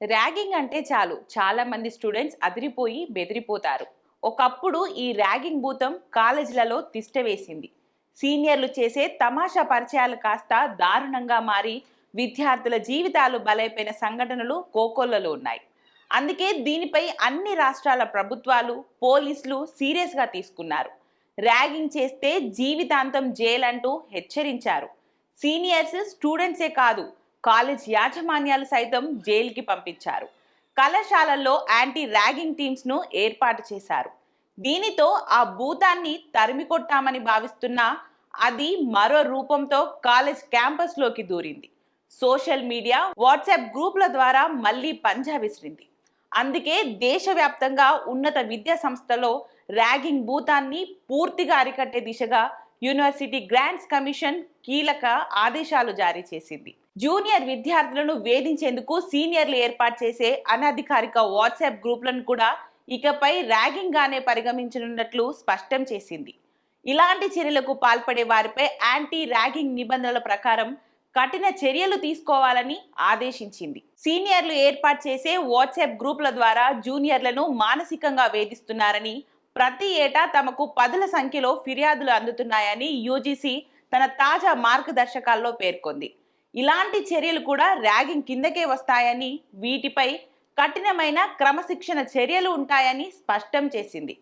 Ragging అంటే చాలు చాలా మంది స్టూడెంట్స్ అదిరిపోయి బెదిరిపోతారు. ఒకప్పుడు ఈ ర్యాగింగ్ భూతం కాలేజీలలో తిష్టవేసింది. సీనియర్లు చేసే తమాషా పరిచయాలు కాస్త దారుణంగా మారి విద్యార్థుల జీవితాలు బలైపోయిన సంఘటనలు కోకొల్లలో ఉన్నాయి. అందుకే దీనిపై అన్ని రాష్ట్రాల ప్రభుత్వాలు, పోలీసులు సీరియస్గా తీసుకున్నారు. ర్యాగింగ్ చేస్తే జీవితాంతం జైలు అంటూ హెచ్చరించారు. సీనియర్స్ స్టూడెంట్సే కాదు, కాలేజ్ యాజమాన్యాలు సైతం జైలుకి పంపించారు. కళాశాలల్లో యాంటీ ర్యాగింగ్ టీమ్స్ ను ఏర్పాటు చేశారు. దీనితో ఆ భూతాన్ని తరిమికొట్టామని భావిస్తున్నా అది మరో రూపంతో కాలేజ్ క్యాంపస్ లోకి దూరింది. సోషల్ మీడియా, వాట్సాప్ గ్రూపుల ద్వారా మళ్ళీ పంజా విసిరింది. అందుకే దేశవ్యాప్తంగా ఉన్నత విద్యా సంస్థలో ర్యాగింగ్ భూతాన్ని పూర్తిగా అరికట్టే దిశగా యూనివర్సిటీ గ్రాంట్స్ కమిషన్ కీలక ఆదేశాలు జారీ చేసింది. జూనియర్ విద్యార్థులను వేధించేందుకు సీనియర్లు ఏర్పాటు చేసే అనధికారిక వాట్సాప్ గ్రూపులను కూడా ఇకపై ర్యాగింగ్ గానే పరిగణించనున్నట్లు స్పష్టం చేసింది. ఇలాంటి చర్యలకు పాల్పడే వారిపై యాంటీ ర్యాగింగ్ నిబంధనల ప్రకారం కఠిన చర్యలు తీసుకోవాలని ఆదేశించింది. సీనియర్లు ఏర్పాటు చేసే వాట్సాప్ గ్రూపుల ద్వారా జూనియర్లను మానసికంగా వేధిస్తున్నారని, ప్రతి ఏటా తమకు పదుల సంఖ్యలో ఫిర్యాదులు అందుతున్నాయని యూజీసీ తన తాజా మార్గదర్శకాల్లో పేర్కొంది. ఇలాంటి చర్యలు కూడా ర్యాగింగ్ కిందకే వస్తాయని, వీటిపై కఠినమైన క్రమశిక్షణ చర్యలు ఉంటాయని స్పష్టం చేసింది.